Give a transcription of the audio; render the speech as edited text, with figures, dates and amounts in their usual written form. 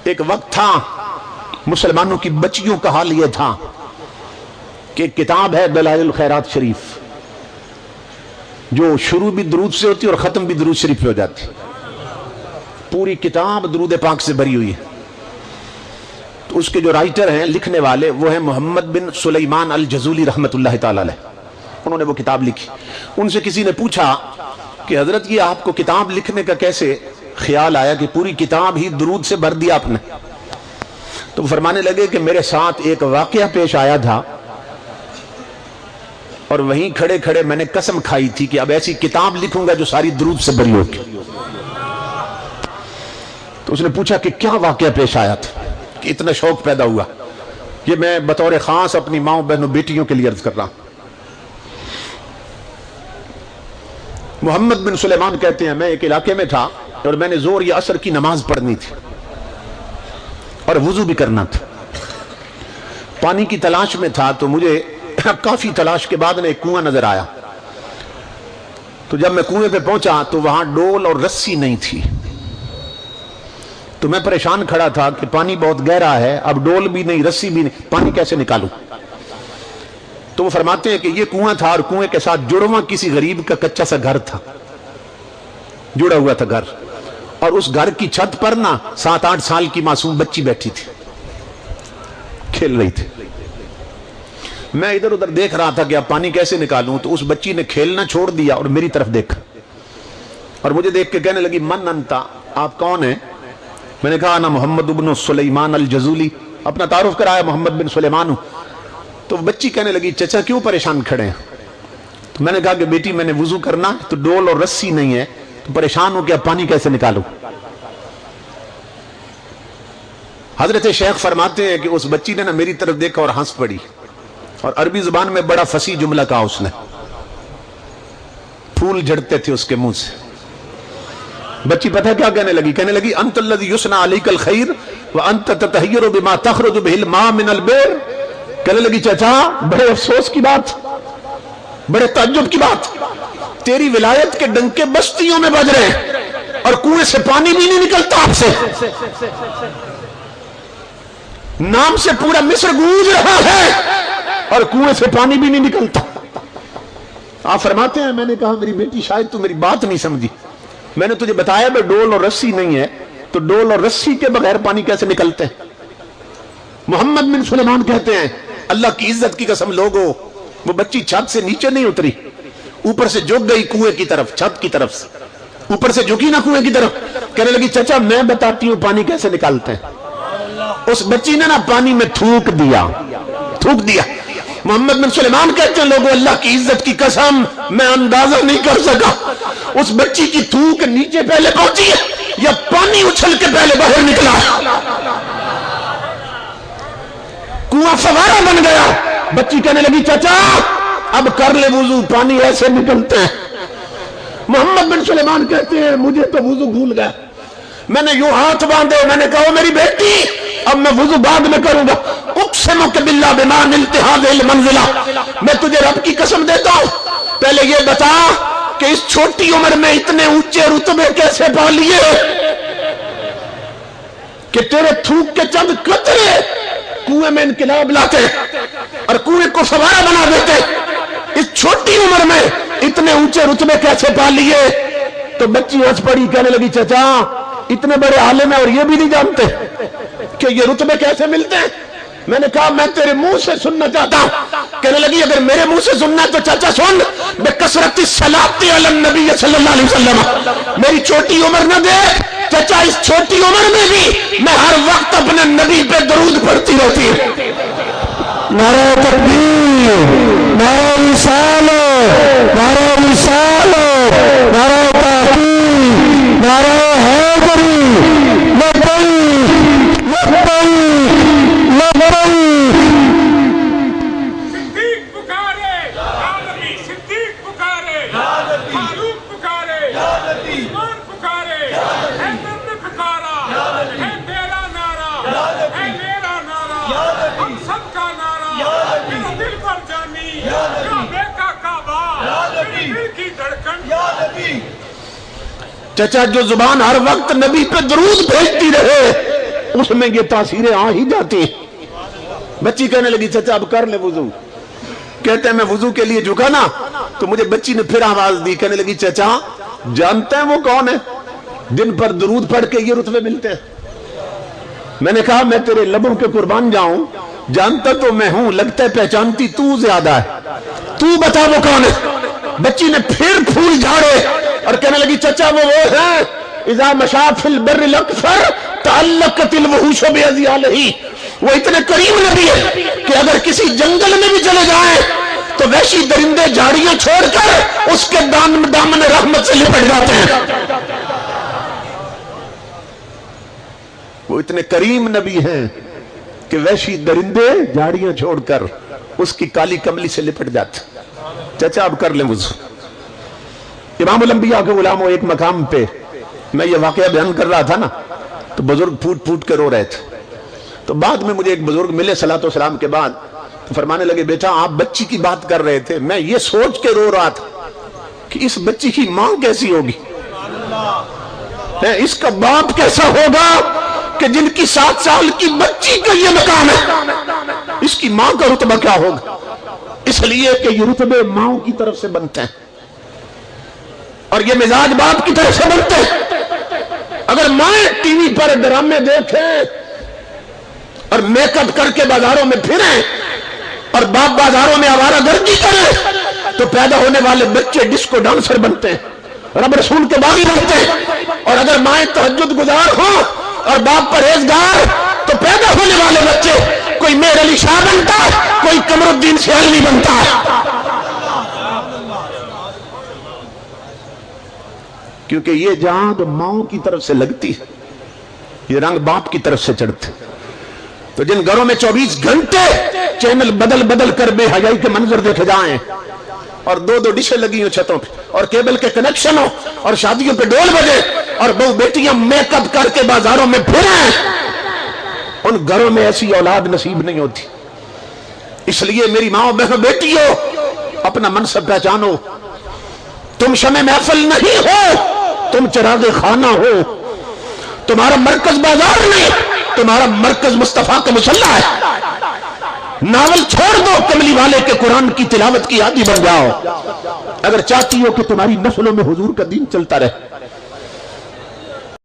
ایک وقت تھا مسلمانوں کی بچیوں کا حال یہ تھا کہ ایک کتاب ہے دلائل الخیرات شریف، جو شروع بھی درود سے ہوتی اور ختم بھی درود شریف پہ ہو جاتی، پوری کتاب درود پاک سے بھری ہوئی ہے۔ تو اس کے جو رائٹر ہیں، لکھنے والے، وہ ہیں محمد بن سلیمان الجزولی رحمت اللہ تعالی علیہ، انہوں نے وہ کتاب لکھی۔ ان سے کسی نے پوچھا کہ حضرت یہ آپ کو کتاب لکھنے کا کیسے خیال آیا کہ پوری کتاب ہی درود سے بھر دیا آپ نے؟ تو وہ فرمانے لگے کہ میرے ساتھ ایک واقعہ پیش آیا تھا اور وہیں کھڑے کھڑے میں نے قسم کھائی تھی کہ اب ایسی کتاب لکھوں گا جو ساری درود سے بھری ہوگی۔ تو اس نے پوچھا کہ کیا واقعہ پیش آیا تھا کہ اتنا شوق پیدا ہوا؟ یہ میں بطور خاص اپنی ماں بہنوں بیٹیوں کے لیے عرض کر رہا ہوں۔ محمد بن سلیمان کہتے ہیں میں ایک علاقے میں تھا اور میں نے زور یا عصر کی نماز پڑھنی تھی اور وضو بھی کرنا تھا۔ پانی کی تلاش میں تھا تو مجھے کافی تلاش کے بعد ایک کنواں نظر آیا۔ تو جب میں کنویں پہ پہنچا تو وہاں ڈول اور رسی نہیں تھی، تو میں پریشان کھڑا تھا کہ پانی بہت گہرا ہے، اب ڈول بھی نہیں رسی بھی نہیں، پانی کیسے نکالوں؟ تو وہ فرماتے ہیں کہ یہ کنواں تھا اور کنویں کے ساتھ جڑواں کسی غریب کا کچا سا گھر تھا، جڑا ہوا تھا گھر، اور اس گھر کی چھت پر نا 7-8 سال کی معصوم بچی بیٹھی تھی، کھیل رہی تھی۔ میں ادھر ادھر دیکھ رہا تھا کہ اب پانی کیسے نکالوں، تو اس بچی نے کھیلنا چھوڑ دیا اور میری طرف دیکھا اور مجھے دیکھ کے کہنے لگی من انتا، آپ کون ہیں؟ میں نے کہا انا محمد بن سلیمان الجزولی، اپنا تعارف کرایا، محمد بن سلیمان ہوں۔ تو بچی کہنے لگی چچا کیوں پریشان کھڑے ہیں؟ تو میں نے کہا کہ بیٹی میں نے وضو کرنا تو ڈول اور رسی نہیں ہے، تو پریشان ہوں کہ اب پانی کیسے نکالوں۔ حضرت شیخ فرماتے ہیں کہ اس بچی نے نا میری طرف دیکھا اور ہنس پڑی، اور عربی زبان میں بڑا فصیح جملہ کہا اس نے، پھول جھڑتے تھے اس کے منہ سے۔ بچی پتہ کیا کہنے لگی؟ کہنے لگی انت الذی یثنى علیک الخیر وانت تطہر بما تخرج به الماء من البئر۔ کہنے لگی چچا بڑے افسوس کی بات، بڑے تعجب کی بات، تیری ولایت کے ڈنکے بستیوں میں بج رہے ہیں اور کنویں سے پانی بھی نہیں نکلتا آپ سے، نام سے پورا مصر گونج رہا ہے اور کنویں سے پانی بھی نہیں نکلتا۔ آپ فرماتے ہیں میں نے کہا میری بیٹی شاید تو میری بات نہیں سمجھی، میں نے تجھے بتایا بھائی ڈول اور رسی نہیں ہے، تو ڈول اور رسی کے بغیر پانی کیسے نکلتے ہیں؟ محمد بن سلیمان کہتے ہیں اللہ کی عزت کی قسم لوگو، وہ بچی چھت سے نیچے نہیں اتری، اوپر سے جھک گئی کنویں کی طرف، چھت کی طرف سے اوپر سے جھکی نہ کنویں کی طرف، کہنے لگی چچا میں بتاتی ہوں پانی کیسے نکالتے ہیں۔ اس بچی نے نا پانی میں تھوک دیا۔ محمد بن سلیمان کہتے ہیں لوگوں اللہ کی عزت کی قسم میں اندازہ نہیں کر سکا اس بچی کی تھوک نیچے پہلے پہنچی ہے یا پانی اچھل کے پہلے باہر نکلا۔ کنواں فوارہ بن گیا۔ بچی کہنے لگی چچا اب کر لے وضو، پانی ایسے نکلتے ہیں۔ محمد بن سلیمان کہتے ہیں مجھے تو وضو بھول گیا، میں نے یوں ہاتھ باندھے، میں نے کہا میری بیٹی اب میں وضو بعد میں کروں گا، اقسمک باللہ بما نلت هذه المنزلہ، میں تجھے رب کی قسم دیتا ہوں پہلے یہ بتا کہ اس چھوٹی عمر میں اتنے اونچے رتبے کیسے پا لیے کہ تیرے تھوک کے چند قطرے کنویں میں انقلاب لاتے اور کنویں کو فوارہ بنا دیتے، اس چھوٹی عمر میں اتنے اونچے رتبے کیسے پا لیے؟ تو بچی ہنس پڑی، کہنے لگی چچا اتنے بڑے عالم ہیں اور یہ بھی نہیں جانتے کہ یہ رتبے کیسے ملتے ہیں؟ میں نے کہا میں تیرے منہ سے سننا چاہتا ہوں۔ کہنے لگی اگر میرے منہ سے سننا ہے تو چچا سن، بکثرت الصلاۃ علی النبی صلی اللہ علیہ وسلم، میری چھوٹی عمر نہ دے چچا، اس چھوٹی عمر میں بھی میں ہر وقت اپنے نبی پہ درود پڑھتی رہتی ہوں۔ نعرہ تکبیر، نعرہ رسالت، نعرہ رسالت، نعرہ تحقیق، نعرہ حیدری، لبیک لبیک لبیک۔ صدیق پکارے یا نبی، صدیق پکارے یا نبی، فاروق پکارے یا نبی، عثمان پکارے حیدر نے پکارا ہے تیرا نعرہ، ہے میرا نعرہ، ہم سب کا نعرہ، میرا دل پر جانی، کعبے کا کعبہ، میرے دل کی دھڑکن یا نبی۔ چچا جو زبان ہر وقت نبی پہ درود بھیجتی رہے اس میں یہ تاثیریں آ ہی جاتی ہیں. بچی کہنے لگی چچا اب کر لے وضو. کہتے ہیں میں وضو کے لیے جھکا نا تو مجھے بچی نے پھر آواز دی, کہنے لگی چچا جانتے ہیں وہ کون ہے جن پر درود پڑھ کے یہ رتبے ملتے ہیں؟ میں نے کہا میں تیرے لبوں کے قربان جاؤں, جانتا تو میں ہوں, لگتا ہے پہچانتی تو زیادہ ہے, تو بتا وہ کون ہے. بچی نے پھر پھول جھاڑے اور کہنے لگی چچا وہ ہے اذا مشى في البر الاكثر تعلقت الوحوش باذياله. وہ اتنے کریم نبی ہے کہ اگر کسی جنگل میں بھی چلے جائیں تو وحشی درندے جھاڑیاں چھوڑ کر اس کے دامن رحمت سے لپٹ جاتے ہیں. وہ اتنے کریم نبی ہیں کہ وحشی درندے جھاڑیاں چھوڑ کر اس کی کالی کملی سے لپٹ جاتے. چچا اب کر لیں وضو. امام الانبیاء کے غلاموں, ایک مقام پہ میں یہ واقعہ بیان کر رہا تھا نا تو بزرگ پھوٹ پھوٹ کے رو رہے تھے. تو بعد میں مجھے ایک بزرگ ملے صلاۃ والسلام کے بعد, تو فرمانے لگے بیٹا آپ بچی کی بات کر رہے تھے, میں یہ سوچ کے رو رہا تھا کہ اس بچی کی ماں کیسی ہوگی, اس کا باپ کیسا ہوگا کہ جن کی 7 سال کی بچی کا یہ مقام ہے, اس کی ماں کا رتبہ کیا ہوگا. اس لیے کہ یہ رتبے ماں کی طرف سے بنتے ہیں اور یہ مزاج باپ کی طرف سے بنتے ہیں. اگر مائیں ٹی وی پر ڈرامے دیکھیں اور میک اپ کر کے بازاروں میں پھریں اور باپ بازاروں میں آوارہ گردی کریں تو پیدا ہونے والے بچے ڈسکو ڈانسر بنتے ہیں, رب رسول کے باغی بنتے ہیں. اور اگر مائیں تہجد گزار ہوں اور باپ پرہیزگار تو پیدا ہونے والے بچے کوئی میر علی شاہ بنتا, کوئی قمر الدین سیالوی بنتا. کیونکہ یہ جان ماؤں کی طرف سے لگتی ہے, یہ رنگ باپ کی طرف سے چڑھتے. تو جن گھروں میں 24 گھنٹے چینل بدل بدل کر بے حیائی کے منظر دیکھے جائیں اور 2 ڈشیں لگی ہوں چھتوں پہ اور کیبل کے کنیکشن ہو اور شادیوں پہ ڈول بجے اور بہو بیٹیاں میک اپ کر کے بازاروں میں پھریں, ان گھروں میں ایسی اولاد نصیب نہیں ہوتی. اس لیے میری ماں بہن بیٹیوں, اپنا منصب پہچانو. تم شمع محفل نہیں ہو, تم چراغ خانہ ہو. تمہارا مرکز بازار نہیں, تمہارا مرکز مصطفیٰ کا مصلی ہے. ناول چھوڑ دو, کملی والے کے قرآن کی تلاوت کی عادی بن جاؤ اگر چاہتی ہو کہ تمہاری نسلوں میں حضور کا دین چلتا رہے.